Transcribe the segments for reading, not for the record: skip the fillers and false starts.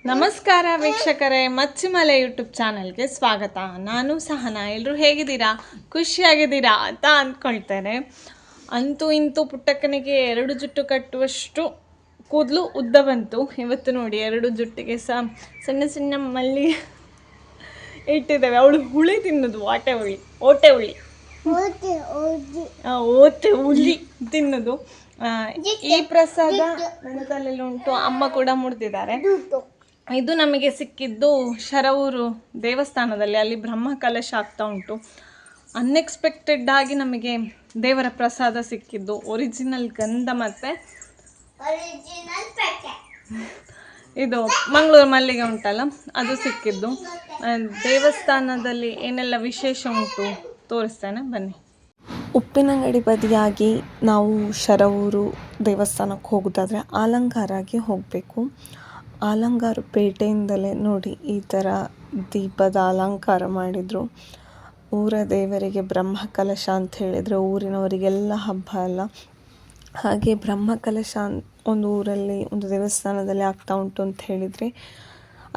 ನಮಸ್ಕಾರ ವೀಕ್ಷಕರೇ, ಮಚ್ಚಿಮಲೆ ಯೂಟ್ಯೂಬ್ ಚಾನಲ್ಗೆ ಸ್ವಾಗತ. ನಾನು ಸಹನಾ. ಎಲ್ಲರೂ ಹೇಗಿದ್ದೀರಾ? ಖುಷಿಯಾಗಿದ್ದೀರಾ ಅಂತ ಅಂದ್ಕೊಳ್ತೇನೆ. ಅಂತೂ ಇಂತೂ ಪುಟ್ಟಕ್ಕನಿಗೆ 2 ಜುಟ್ಟು ಕಟ್ಟುವಷ್ಟು ಕೂದಲು ಉದ್ದ ಬಂತು. ಇವತ್ತು ನೋಡಿ 2 ಜುಟ್ಟಿಗೆ ಸಣ್ಣ ಸಣ್ಣ ಮಲ್ಲಿ ಇಟ್ಟಿದ್ದೇವೆ. ಅವಳು ಹುಳಿ ತಿನ್ನೋದು, ಓಟೆ ಹುಳಿ ತಿನ್ನೋದು. ಈ ಪ್ರಸಾದ ನನ್ನ ತಲೆಯಲ್ಲಿ ಉಂಟು, ಅಮ್ಮ ಕೂಡ ಮುಡ್ದಿದ್ದಾರೆ. ಇದು ನಮಗೆ ಸಿಕ್ಕಿದ್ದು ಶರವೂರು ದೇವಸ್ಥಾನದಲ್ಲಿ. ಅಲ್ಲಿ ಬ್ರಹ್ಮ ಕಲಶ ಆಗ್ತಾ ಉಂಟು. ಅನ್ಎಕ್ಸ್ಪೆಕ್ಟೆಡ್ ಆಗಿ ನಮಗೆ ದೇವರ ಪ್ರಸಾದ ಸಿಕ್ಕಿದ್ದು. ಒರಿಜಿನಲ್ ಗಂಧ ಮತ್ತು ಇದು ಮಂಗಳೂರು ಮಲ್ಲಿಗೆ ಉಂಟಲ್ಲ, ಅದು ಸಿಕ್ಕಿದ್ದು. ದೇವಸ್ಥಾನದಲ್ಲಿ ಏನೆಲ್ಲ ವಿಶೇಷ ಉಂಟು ತೋರಿಸ್ತೇನೆ, ಬನ್ನಿ. ಉಪ್ಪಿನಂಗಡಿ ಬದಿಯಾಗಿ ನಾವು ಶರವೂರು ದೇವಸ್ಥಾನಕ್ಕೆ ಹೋಗೋದಾದರೆ ಆಲಂಕಾರಾಗಿ ಹೋಗಬೇಕು. ಆಲಂಗಾರು ಪೇಟೆಯಿಂದಲೇ ನೋಡಿ ಈ ಥರ ದೀಪದ ಅಲಂಕಾರ ಮಾಡಿದರು. ಊರ ದೇವರಿಗೆ ಬ್ರಹ್ಮ ಕಲಶ ಅಂತ ಹೇಳಿದರೆ ಊರಿನವರಿಗೆಲ್ಲ ಹಬ್ಬ ಅಲ್ಲ. ಹಾಗೆ ಬ್ರಹ್ಮ ಕಲಶ ಒಂದು ಊರಲ್ಲಿ ಒಂದು ದೇವಸ್ಥಾನದಲ್ಲಿ ಆಗ್ತಾ ಉಂಟು ಅಂತ ಹೇಳಿದರೆ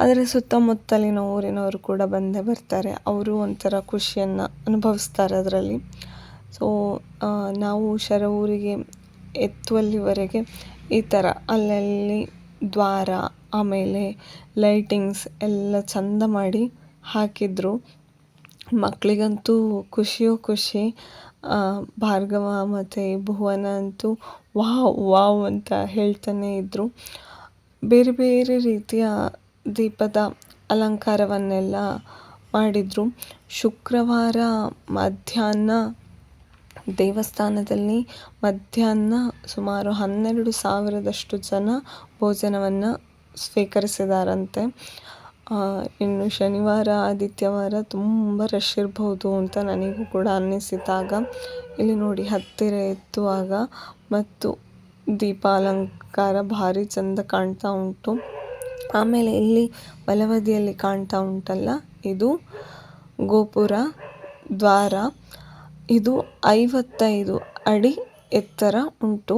ಅದರ ಸುತ್ತಮುತ್ತಲಿನ ಊರಿನವರು ಕೂಡ ಬಂದೇ ಬರ್ತಾರೆ. ಅವರು ಒಂಥರ ಖುಷಿಯನ್ನು ಅನುಭವಿಸ್ತಾರೆ ಅದರಲ್ಲಿ. ಸೊ ನಾವು ಶರವೂರಿಗೆ ಎತ್ತುವಲ್ಲಿವರೆಗೆ ಈ ಥರ ಅಲ್ಲಲ್ಲಿ ದ್ವಾರ, ಆಮೇಲೆ ಲೈಟಿಂಗ್ಸ್ ಎಲ್ಲ ಚಂದ ಮಾಡಿ ಹಾಕಿದ್ರು. ಮಕ್ಕಳಿಗಂತೂ ಖುಷಿಯೋ ಖುಷಿ. ಭಾರ್ಗವ ಮತ್ತು ಭುವನ ಅಂತೂ ವಾವ್ ಅಂತ ಹೇಳ್ತಾನೆ ಇದ್ದರು. ಬೇರೆ ಬೇರೆ ರೀತಿಯ ದೀಪದ ಅಲಂಕಾರವನ್ನೆಲ್ಲ ಮಾಡಿದರು. ಶುಕ್ರವಾರ ಮಧ್ಯಾಹ್ನ ದೇವಸ್ಥಾನದಲ್ಲಿ ಸುಮಾರು 12,000ದಷ್ಟು ಜನ ಭೋಜನವನ್ನು ಸ್ವೀಕರಿಸಿದಾರಂತೆ. ಇನ್ನು ಶನಿವಾರ ಆದಿತ್ಯವಾರ ತುಂಬ ರಶ್ ಇರ್ಬೋದು ಅಂತ ನನಗೂ ಕೂಡ ಅನ್ನಿಸಿದಾಗ ಇಲ್ಲಿ ನೋಡಿ ಹತ್ತಿರ ಎತ್ತುವಾಗ ಮತ್ತು ದೀಪಾಲಂಕಾರ ಭಾರಿ ಚಂದ ಕಾಣ್ತಾ ಉಂಟು. ಆಮೇಲೆ ಇಲ್ಲಿ ಬಲಬದಿಯಲ್ಲಿ ಕಾಣ್ತಾ ಉಂಟಲ್ಲ, ಇದು ಗೋಪುರ ದ್ವಾರ. ಇದು 55 ಅಡಿ ಎತ್ತರ ಉಂಟು.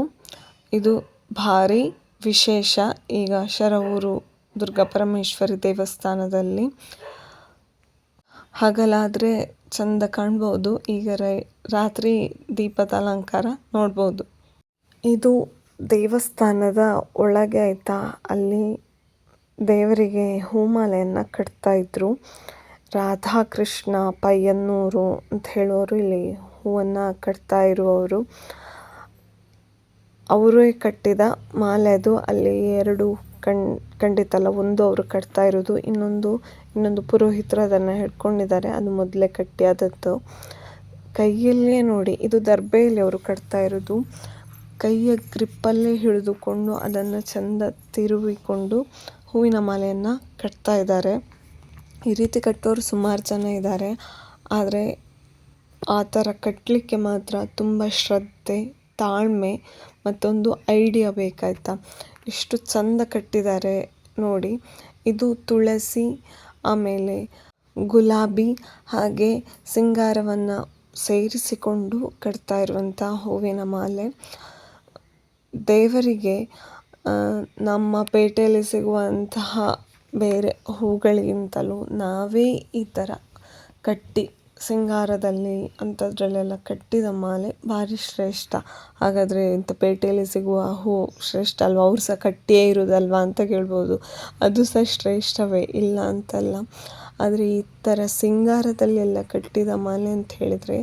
ಇದು ಭಾರಿ ವಿಶೇಷ ಈಗ ಶರವೂರು ದುರ್ಗಾಪರಮೇಶ್ವರಿ ದೇವಸ್ಥಾನದಲ್ಲಿ. ಹಗಲಾದರೆ ಚಂದ ಕಾಣ್ಬೋದು, ಈಗ ರಾತ್ರಿ ದೀಪದ ಅಲಂಕಾರ ನೋಡ್ಬೋದು. ಇದು ದೇವಸ್ಥಾನದ ಒಳಗೆ ಆಯಿತಾ, ಅಲ್ಲಿ ದೇವರಿಗೆ ಹೂಮಾಲೆಯನ್ನು ಕಟ್ತಾಯಿದ್ರು. ರಾಧಾಕೃಷ್ಣ ಪಯ್ಯನ್ನೂರು ಅಂತ ಹೇಳುವವರು ಇಲ್ಲಿ ಹೂವನ್ನು ಕಟ್ತಾ ಇರುವವರು. ಅವರೇ ಕಟ್ಟಿದ ಮಾಲೆ ಅದು. ಅಲ್ಲಿ 2 ಕಂಡಿತಲ್ಲ, ಒಂದು ಅವರು ಕಟ್ತಾ ಇರೋದು, ಇನ್ನೊಂದು ಪುರೋಹಿತರು ಅದನ್ನು ಹಿಡ್ಕೊಂಡಿದ್ದಾರೆ. ಅದು ಮೊದಲೇ ಕಟ್ಟಿ ಆದದ್ದು. ಕೈಯಲ್ಲೇ ನೋಡಿ, ಇದು ದರ್ಬೆಯಲ್ಲಿ ಅವರು ಕಟ್ತಾ ಇರೋದು. ಕೈಯ ಗ್ರಿಪ್ಪಲ್ಲೇ ಹಿಡಿದುಕೊಂಡು ಅದನ್ನು ಚಂದ ತಿರುವಿಕೊಂಡು ಹೂವಿನ ಮಾಲೆಯನ್ನು ಕಟ್ತಾ ಇದ್ದಾರೆ. ಈ ರೀತಿ ಕಟ್ಟೋರು ಸುಮಾರು ಜನ ಇದ್ದಾರೆ. ಆದರೆ ಆ ಥರ ಕಟ್ಟಲಿಕ್ಕೆ ಮಾತ್ರ ತುಂಬ ಶ್ರದ್ಧೆ, ತಾಳ್ಮೆ ಮತ್ತೊಂದು ಐಡಿಯಾ ಬೇಕಾಯ್ತಾ. ಎಷ್ಟು ಚಂದ ಕಟ್ಟಿದ್ದಾರೆ ನೋಡಿ. ಇದು ತುಳಸಿ, ಆಮೇಲೆ ಗುಲಾಬಿ ಹಾಗೆ ಸಿಂಗಾರವನ್ನು ಸೇರಿಸಿಕೊಂಡು ಕಟ್ತಾ ಇರುವಂಥ ಹೂವಿನ ಮಾಲೆ. ದೇವರಿಗೆ ನಮ್ಮ ಪೇಟೆಯಲ್ಲಿ ಸಿಗುವಂತಹ ಬೇರೆ ಹೂಗಳಿಗಿಂತಲೂ ನಾವೇ ಈ ಥರ ಕಟ್ಟಿ ಸಿಂಗಾರದಲ್ಲಿ ಅಂಥದ್ರಲ್ಲೆಲ್ಲ ಕಟ್ಟಿದ ಮಾಲೆ ಭಾರಿ ಶ್ರೇಷ್ಠ. ಹಾಗಾದರೆ ಇಂಥ ಪೇಟೆಯಲ್ಲಿ ಸಿಗುವ ಹೂ ಶ್ರೇಷ್ಠ ಅಲ್ವಾ? ಅವ್ರು ಸಹ ಕಟ್ಟಿಯೇ ಇರೋದಲ್ವಾ ಅಂತ ಕೇಳ್ಬೋದು. ಅದು ಸಹ ಶ್ರೇಷ್ಠವೇ, ಇಲ್ಲ ಅಂತಲ್ಲ. ಆದರೆ ಈ ಥರ ಸಿಂಗಾರದಲ್ಲೆಲ್ಲ ಕಟ್ಟಿದ ಮಾಲೆ ಅಂತ ಹೇಳಿದರೆ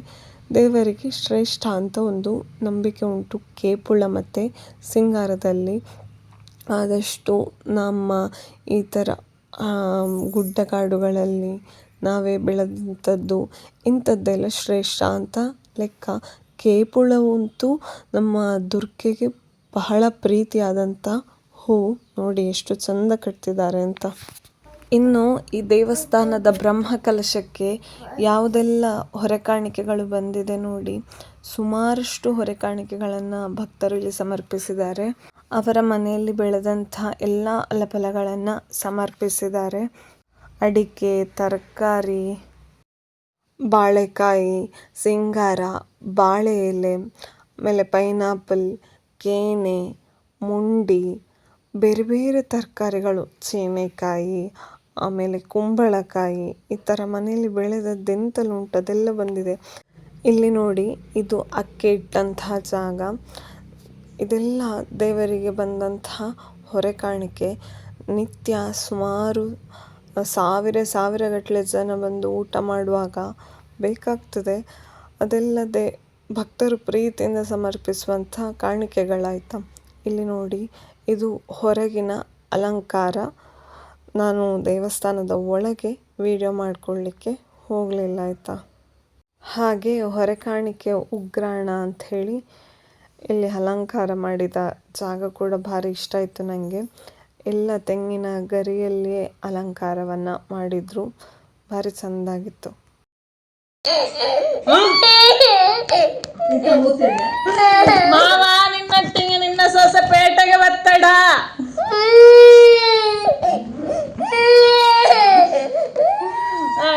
ದೇವರಿಗೆ ಶ್ರೇಷ್ಠ ಅಂತ ಒಂದು ನಂಬಿಕೆ ಉಂಟು. ಕೇಪುಳ ಮತ್ತು ಸಿಂಗಾರದಲ್ಲಿ ಆದಷ್ಟು ನಮ್ಮ ಈ ಥರ ಗುಡ್ಡಗಾಡುಗಳಲ್ಲಿ ನಾವೇ ಬೆಳೆದಂಥದ್ದು ಇಂಥದ್ದೆಲ್ಲ ಶ್ರೇಷ್ಠ ಅಂತ ಲೆಕ್ಕ. ಕೇಪುಳವಂತೂ ನಮ್ಮ ದುರ್ಗೆಗೆ ಬಹಳ ಪ್ರೀತಿಯಾದಂಥ ಹೂ. ನೋಡಿ ಎಷ್ಟು ಚಂದ ಕಟ್ತಿದ್ದಾರೆ ಅಂತ. ಇನ್ನು ಈ ದೇವಸ್ಥಾನದ ಬ್ರಹ್ಮ ಕಲಶಕ್ಕೆ ಯಾವುದೆಲ್ಲ ಹೊರೆಕಾಣಿಕೆಗಳು ಬಂದಿದೆ ನೋಡಿ. ಸುಮಾರಷ್ಟು ಹೊರೆಕಾಣಿಕೆಗಳನ್ನು ಭಕ್ತರು ಇಲ್ಲಿ ಸಮರ್ಪಿಸಿದ್ದಾರೆ. ಅವರ ಮನೆಯಲ್ಲಿ ಬೆಳೆದಂಥ ಎಲ್ಲ ಫಲಗಳನ್ನು ಸಮರ್ಪಿಸಿದ್ದಾರೆ. ಅಡಿಕೆ, ತರಕಾರಿ, ಬಾಳೆಕಾಯಿ, ಸಿಂಗಾರ, ಬಾಳೆ ಎಲೆ, ಆಮೇಲೆ ಪೈನಾಪಲ್, ಕೇನೆ, ಮುಂಡಿ, ಬೇರೆ ಬೇರೆ ತರಕಾರಿಗಳು, ಚೀನೆಕಾಯಿ, ಆಮೇಲೆ ಕುಂಬಳಕಾಯಿ, ಈ ಥರ ಮನೆಯಲ್ಲಿ ಬೆಳೆದದ್ದೆಂತಲೂ ಉಂಟು ಅದೆಲ್ಲ ಬಂದಿದೆ. ಇಲ್ಲಿ ನೋಡಿ, ಇದು ಅಕ್ಕಿ ಇಟ್ಟಂತಹ ಜಾಗ. ಇದೆಲ್ಲ ದೇವರಿಗೆ ಬಂದಂತಹ ಹೊರೆ ಕಾಣಿಕೆ. ನಿತ್ಯ ಸುಮಾರು ಸಾವಿರಗಟ್ಟಲೆ ಜನ ಬಂದು ಊಟ ಮಾಡುವಾಗ ಬೇಕಾಗ್ತದೆ. ಅದಲ್ಲದೆ ಭಕ್ತರು ಪ್ರೀತಿಯಿಂದ ಸಮರ್ಪಿಸುವಂಥ ಕಾಣಿಕೆಗಳಾಯ್ತಾ. ಇಲ್ಲಿ ನೋಡಿ, ಇದು ಹೊರಗಿನ ಅಲಂಕಾರ. ನಾನು ದೇವಸ್ಥಾನದ ಒಳಗೆ ವಿಡಿಯೋ ಮಾಡ್ಕೊಳ್ಳಿಕ್ಕೆ ಹೋಗಲಿಲ್ಲ ಆಯಿತಾ. ಹಾಗೆ ಹೊರೆ ಕಾಣಿಕೆ ಉಗ್ರಾಣ ಅಂಥೇಳಿ ಇಲ್ಲಿ ಅಲಂಕಾರ ಮಾಡಿದ ಜಾಗ ಕೂಡ ಭಾರಿ ಇಷ್ಟ ಆಯಿತು ನನಗೆ. ಎಲ್ಲ ತೆಂಗಿನ ಗರಿಯಲ್ಲಿಯೇ ಅಲಂಕಾರವನ್ನು ಮಾಡಿದರು, ಭಾರಿ ಚೆಂದಾಗಿತ್ತು. ಮಾವ ನಿನ್ನೊಟ್ಟಿಗೆ ನಿನ್ನ ಸೊಸೆ ಪೇಟೆಗೆ ಒತ್ತಡ.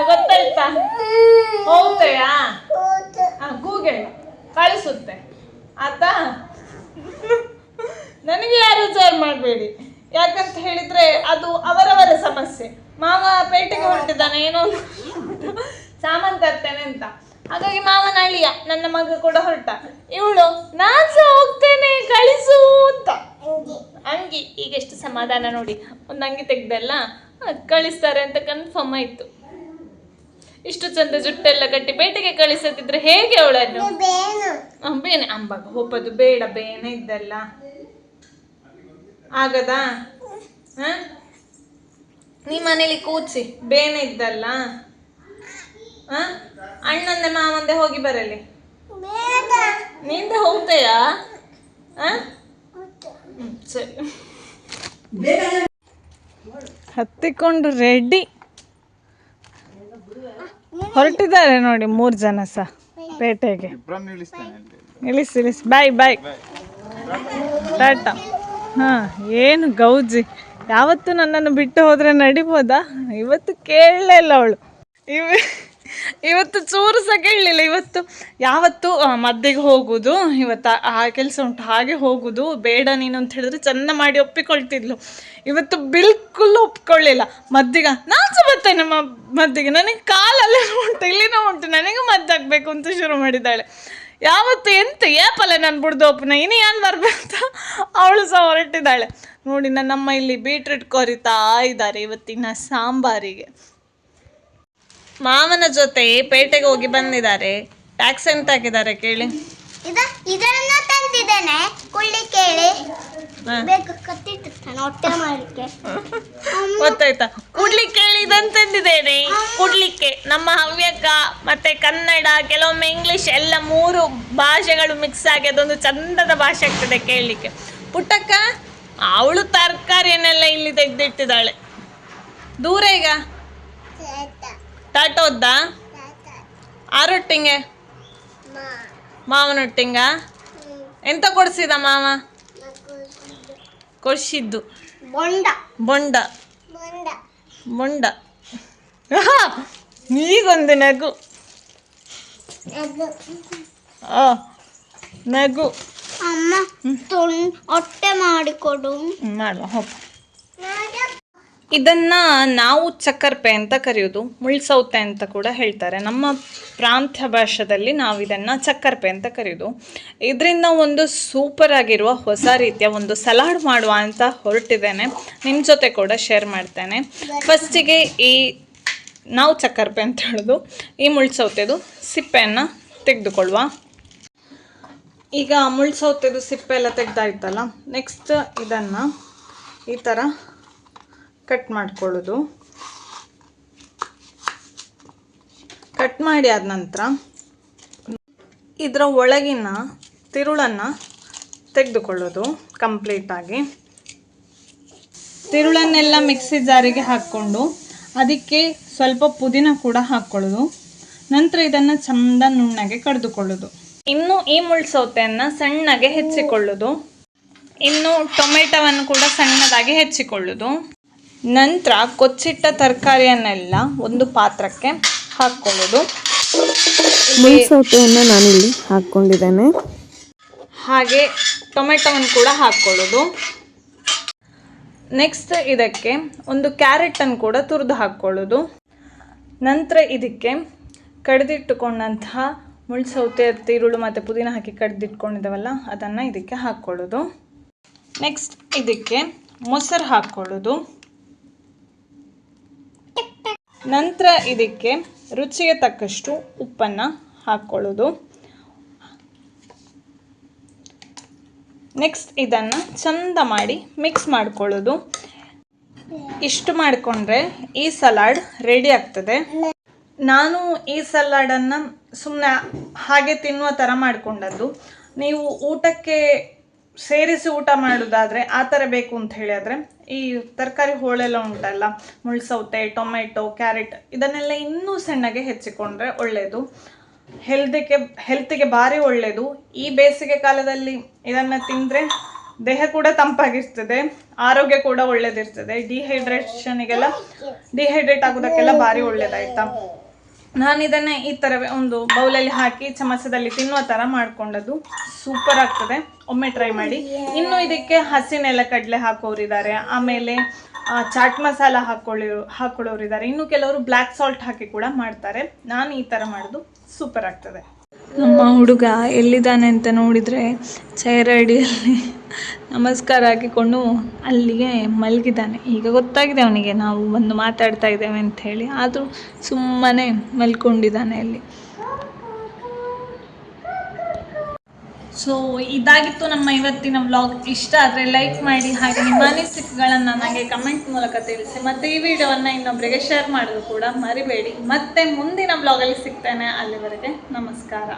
ಗೊತ್ತಾಯ್ತಾ? ಹೋಗ್ತೆಯಾ? ಗೂಗಲ್ ಕಳಿಸುತ್ತೆ ಆತಾ. ನನಗೆ ಯಾರು ವಿಚಾರ ಮಾಡಬೇಡಿ, ಯಾಕಂತ ಹೇಳಿದ್ರೆ ಅದು ಅವರವರ ಸಮಸ್ಯೆ. ಮಾವ ಪೇಟೆಗೆ ಹೊರಟಿದ್ದಾನೆ, ಏನೋ ಸಾಮಾನು ತರ್ತೇನೆ ಅಂತ. ಹಾಗಾಗಿ ಮಾವನ ಅಳಿಯ ನನ್ನ ಮಗ ಕೂಡ ಹೊರಟ. ಇವಳು ನಾನು ಸಹ ಹೋಗ್ತೇನೆ ಕಳಿಸು ಅಂತ. ಅಂಗಿ ಈಗ ಎಷ್ಟು ಸಮಾಧಾನ ನೋಡಿ, ಒಂದು ಅಂಗಿ ತೆಗ್ದಲ್ಲ ಕಳಿಸ್ತಾರೆ ಅಂತ ಕನ್ಫರ್ಮ್ ಆಯ್ತು. ಇಷ್ಟು ಚಂದ ಜುಟ್ಟೆಲ್ಲ ಕಟ್ಟಿ ಪೇಟೆಗೆ ಕಳಿಸದಿದ್ರೆ ಹೇಗೆ ಅವಳನ್ನು? ಬೇನೆ ಅಂಬಾಗ ಹೋಗೋದು ಬೇಡ, ಬೇನೆ ಇದ್ದಲ್ಲ ಆಗದಾ? ನೀ ಮನೇಲಿ ಕೂಚಿ, ಬೇನೆ ಇದ್ದಲ್ಲ. ಅಣ್ಣಂದೆ ಮಾವಂದೆ ಹೋಗಿ ಬರಲಿ. ನಿಂದೆ ಹೋಗ್ತೆಯಾ? ಸರಿ, ಹತ್ತಿಕೊಂಡು ರೆಡಿ ಹೊರಟಿದ್ದಾರೆ ನೋಡಿ 3 ಜನ ಸಹ ಪೇಟೆಗೆ. ಇಳಿಸಿ ಬಾಯ್ ಬಾಯ್ ಟಾಟಾ. ಏನು ಗೌಜಿ, ಯಾವತ್ತು ನನ್ನನ್ನು ಬಿಟ್ಟು ಹೋದರೆ ನಡಿಬೋದಾ? ಇವತ್ತು ಕೇಳಲೇ ಇಲ್ಲ ಅವಳು. ಇವತ್ತು ಚೂರು ಸಹ ಕೇಳಲಿಲ್ಲ. ಯಾವತ್ತು ಮದ್ದಿಗೆ ಹೋಗುದು, ಇವತ್ತು ಆ ಕೆಲಸ ಉಂಟು ಹಾಗೆ ಹೋಗುದು, ಬೇಡ ನೀನು ಅಂತ ಹೇಳಿದ್ರೆ ಚೆಂದ ಮಾಡಿ ಒಪ್ಪಿಕೊಳ್ತಿದ್ಲು. ಇವತ್ತು ಬಿಲ್ಕುಲ್ ಒಪ್ಕೊಳ್ಳಿಲ್ಲ. ಮದ್ದಿಗೆ ನಾನು ಸಹ ಬರ್ತೇನೆ, ಮದ್ದಿಗೆ ನನಗೆ ಕಾಲಲ್ಲೇ ಉಂಟು, ಇಲ್ಲಿನೂ ಉಂಟು, ನನಗೂ ಮದ್ದಾಗಬೇಕು ಅಂತ ಶುರು ಮಾಡಿದ್ದಾಳೆ. ಯಾವತ್ತು ಎಂತ ಏಪಲ್ಲ ನಾನು ಬಿಡ್ದು ಒಪ್ಪನ, ಇನ್ನು ಏನು ಬರ್ಬೇಕಂತ ಅವಳು ಸಹ ಹೊರಟಿದ್ದಾಳೆ ನೋಡಿ. ನನ್ನಮ್ಮ ಇಲ್ಲಿ ಬೀಟ್ರೂಟ್ ಕೊರಿತಾ ಇದ್ದಾರೆ ಇವತ್ತಿನ ಸಾಂಬಾರಿಗೆ. ಮಾವನ ಜೊತೆ ಪೇಟೆಗೆ ಹೋಗಿ ಬಂದಿದ್ದಾರೆ. ಟ್ಯಾಕ್ಸ್ ಎಂತ ಹಾಕಿದ್ದಾರೆ ಕೇಳಿ. ಇದನ್ನ ತಂದಿದ್ದೇನೆ ಕುಳ್ಳಿ ಕೇಳಿ ಗೊತ್ತಾಯ್ತಾ? ಕುಡ್ಲಿಕ್ಕೆ ಕೇಳಿ ಇದನ್ನು ತಂದಿದ್ದೇನೆ. ಕುಡ್ಲಿಕ್ಕೆ ನಮ್ಮ ಹವ್ಯಕ ಮತ್ತೆ ಕನ್ನಡ, ಕೆಲವೊಮ್ಮೆ ಇಂಗ್ಲಿಷ್ ಎಲ್ಲ 3 ಭಾಷೆಗಳು ಮಿಕ್ಸ್ ಆಗಿ ಅದೊಂದು ಚಂದದ ಭಾಷೆ ಆಗ್ತದೆ ಕೇಳಲಿಕ್ಕೆ. ಪುಟ್ಟಕ್ಕ ಅವಳು ತರಕಾರಿಯನ್ನೆಲ್ಲ ಇಲ್ಲಿ ತೆಗೆದಿಟ್ಟಿದ್ದಾಳೆ. ದೂರ ಈಗ ಟಾಟೋದ್ದ ಆರೊಟ್ಟಿಂಗೆ ಮಾವನೊಟ್ಟಿಂಗ ಎಂತ ಕೊಡಿಸಿದ ಮಾವ? ಕೊಡಿಸಿದ್ದು ಬೊಂಡ. ಈಗೊಂದು ನಗು ನಗು ಅಮ್ಮ ಹೊಟ್ಟೆ ಮಾಡಿಕೊಡು ಮಾಡುವ ಹೋಗ. ಇದನ್ನು ನಾವು ಚಕ್ಕರ್ಪೆ ಅಂತ ಕರೆಯೋದು, ಮುಳ್ಸೌತೆ ಅಂತ ಕೂಡ ಹೇಳ್ತಾರೆ. ನಮ್ಮ ಪ್ರಾಂತ್ಯ ಭಾಷೆಯಲ್ಲಿ ನಾವು ಇದನ್ನು ಚಕ್ಕರ್ಪೆ ಅಂತ ಕರೆಯೋದು. ಇದರಿಂದ ಒಂದು ಸೂಪರ್ ಆಗಿರುವ ಹೊಸ ರೀತಿಯ ಒಂದು ಸಲಾಡ್ ಮಾಡುವ ಅಂತ ಹೊರಟಿದ್ದೇನೆ, ನಿಮ್ಮ ಜೊತೆ ಕೂಡ ಶೇರ್ ಮಾಡ್ತೇನೆ. ಫಸ್ಟಿಗೆ ಈ ನಾವು ಚಕ್ಕರ್ಪೆ ಅಂತ ಹೇಳೋದು, ಈ ಮುಳ್ಸೌತೆದು ಸಿಪ್ಪೆಯನ್ನು ತೆಗೆದುಕೊಳ್ಳುವ. ಈಗ ಮುಳ್ಸೌತೆದು ಸಿಪ್ಪೆ ಎಲ್ಲ ತೆಗೆದಾಯ್ತಲ್ಲ, ನೆಕ್ಸ್ಟ್ ಇದನ್ನು ಈ ಥರ ಕಟ್ ಮಾಡ್ಕೊಳ್ಳೋದು. ಕಟ್ ಮಾಡಿ ಆದ ನಂತರ ಇದರ ಒಳಗಿನ ತಿರುಳನ್ನು ತೆಗೆದುಕೊಳ್ಳೋದು ಕಂಪ್ಲೀಟಾಗಿ. ತಿರುಳನ್ನೆಲ್ಲ ಮಿಕ್ಸಿ ಜಾರಿಗೆ ಹಾಕ್ಕೊಂಡು ಅದಕ್ಕೆ ಸ್ವಲ್ಪ ಪುದೀನ ಕೂಡ ಹಾಕ್ಕೊಳ್ಳೋದು. ನಂತರ ಇದನ್ನು ಚಂದ ನುಣ್ಣಗೆ ಕಡಿದುಕೊಳ್ಳೋದು. ಇನ್ನು ಈ ಮುಳ್ಸೌತೆಯನ್ನು ಸಣ್ಣಗೆ ಹೆಚ್ಚಿಕೊಳ್ಳೋದು. ಇನ್ನು ಟೊಮೆಟೊವನ್ನು ಕೂಡ ಸಣ್ಣದಾಗಿ ಹೆಚ್ಚಿಕೊಳ್ಳೋದು. ನಂತರ ಕೊಚ್ಚಿಟ್ಟ ತರಕಾರಿಯನ್ನೆಲ್ಲ ಒಂದು ಪಾತ್ರಕ್ಕೆ ಹಾಕ್ಕೊಳ್ಳೋದು. ಮುಳ್ಸೌತೆಯನ್ನು ನಾನಿಲ್ಲಿ ಹಾಕ್ಕೊಂಡಿದ್ದೇನೆ. ಹಾಗೆ ಟೊಮೆಟೊವನ್ನು ಕೂಡ ಹಾಕ್ಕೊಳ್ಳೋದು. ನೆಕ್ಸ್ಟ್ ಇದಕ್ಕೆ ಒಂದು ಕ್ಯಾರೆಟನ್ನು ಕೂಡ ತುರಿದು ಹಾಕ್ಕೊಳ್ಳೋದು. ನಂತರ ಇದಕ್ಕೆ ಕಡಿದಿಟ್ಟುಕೊಂಡಂತಹ ಮುಳ್ಸೌತೆ, ಈರುಳ್ಳು ಮತ್ತು ಪುದೀನ ಹಾಕಿ ಕಡಿದಿಟ್ಕೊಂಡಿದ್ದಾವಲ್ಲ ಅದನ್ನು ಇದಕ್ಕೆ ಹಾಕ್ಕೊಳ್ಳೋದು. ನೆಕ್ಸ್ಟ್ ಇದಕ್ಕೆ ಮೊಸರು ಹಾಕ್ಕೊಳ್ಳೋದು. ನಂತರ ಇದಕ್ಕೆ ರುಚಿಗೆ ತಕ್ಕಷ್ಟು ಉಪ್ಪನ್ನು ಹಾಕ್ಕೊಳ್ಳೋದು. ನೆಕ್ಸ್ಟ್ ಇದನ್ನು ಚಂದ ಮಾಡಿ ಮಿಕ್ಸ್ ಮಾಡ್ಕೊಳ್ಳೋದು. ಇಷ್ಟು ಮಾಡಿಕೊಂಡ್ರೆ ಈ ಸಲಾಡ್ ರೆಡಿ ಆಗ್ತದೆ. ನಾನು ಈ ಸಲಾಡನ್ನು ಸುಮ್ಮನೆ ಹಾಗೆ ತಿನ್ನುವ ಥರ ಮಾಡಿಕೊಂಡದ್ದು. ನೀವು ಊಟಕ್ಕೆ ಸೇರಿಸಿ ಊಟ ಮಾಡೋದಾದರೆ ಆ ಥರ ಬೇಕು ಅಂತ ಹೇಳಿದರೆ ಈ ತರಕಾರಿ ಹೋಳೆಲ್ಲ ಉಂಟಲ್ಲ, ಮುಳ್ಸೌತೆ, ಟೊಮೆಟೊ, ಕ್ಯಾರೆಟ್ ಇದನ್ನೆಲ್ಲ ಇನ್ನೂ ಸಣ್ಣಗೆ ಹೆಚ್ಚಿಕೊಂಡ್ರೆ ಒಳ್ಳೆಯದು. ಹೆಲ್ತಿಗೆ ಭಾರಿ ಒಳ್ಳೆಯದು. ಈ ಬೇಸಿಗೆ ಕಾಲದಲ್ಲಿ ಇದನ್ನು ತಿಂದರೆ ದೇಹ ಕೂಡ ತಂಪಾಗಿರ್ತದೆ, ಆರೋಗ್ಯ ಕೂಡ ಒಳ್ಳೇದಿರ್ತದೆ. ಡಿಹೈಡ್ರೇಟ್ ಆಗೋದಕ್ಕೆಲ್ಲ ಭಾರಿ ಒಳ್ಳೇದಾಯ್ತಾ. ನಾನು ಇದನ್ನು ಈ ಥರ ಒಂದು ಬೌಲಲ್ಲಿ ಹಾಕಿ ಚಮಚದಲ್ಲಿ ತಿನ್ನುವ ಥರ ಮಾಡ್ಕೊಂಡದ್ದು. ಸೂಪರ್ ಆಗ್ತದೆ, ಒಮ್ಮೆ ಟ್ರೈ ಮಾಡಿ. ಇನ್ನು ಇದಕ್ಕೆ ಹಸಿ ನೆಲಕಡಲೆ ಹಾಕೋರಿದ್ದಾರೆ, ಆಮೇಲೆ ಚಾಟ್ ಮಸಾಲ ಹಾಕೊಳ್ಳೋರಿದ್ದಾರೆ, ಇನ್ನು ಕೆಲವರು ಬ್ಲ್ಯಾಕ್ ಸಾಲ್ಟ್ ಹಾಕಿ ಕೂಡ ಮಾಡ್ತಾರೆ. ನಾನು ಈ ಥರ ಮಾಡೋದು ಸೂಪರ್ ಆಗ್ತದೆ. ನಮ್ಮ ಹುಡುಗ ಎಲ್ಲಿದ್ದಾನೆ ಅಂತ ನೋಡಿದರೆ ಚೇರ್ ಅಡಿಯಲ್ಲಿ ನಮಸ್ಕಾರ ಹಾಕಿಕೊಂಡು ಅಲ್ಲಿಗೆ ಮಲಗಿದ್ದಾನೆ. ಈಗ ಗೊತ್ತಾಗಿದೆ ಅವನಿಗೆ ನಾವು ಬಂದು ಮಾತಾಡ್ತಾ ಇದ್ದೇವೆ ಅಂಥೇಳಿ, ಆದರೂ ಸುಮ್ಮನೆ ಮಲ್ಕೊಂಡಿದ್ದಾನೆ ಅಲ್ಲಿ. ಸೊ ಇದಾಗಿತ್ತು ನಮ್ಮ ಇವತ್ತಿನ ವ್ಲಾಗ್. ಇಷ್ಟ ಆದರೆ ಲೈಕ್ ಮಾಡಿ, ಹಾಗೆ ನಿಮ್ಮ ಅನಿಸಿಕೆಗಳನ್ನು ನನಗೆ ಕಮೆಂಟ್ ಮೂಲಕ ತಿಳಿಸಿ, ಮತ್ತು ಈ ವಿಡಿಯೋವನ್ನು ಇನ್ನೊಬ್ಬರಿಗೆ ಶೇರ್ ಮಾಡೋದು ಕೂಡ ಮರಿಬೇಡಿ. ಮತ್ತೆ ಮುಂದಿನ ವ್ಲಾಗಲ್ಲಿ ಸಿಗ್ತೇನೆ. ಅಲ್ಲಿವರೆಗೆ ನಮಸ್ಕಾರ.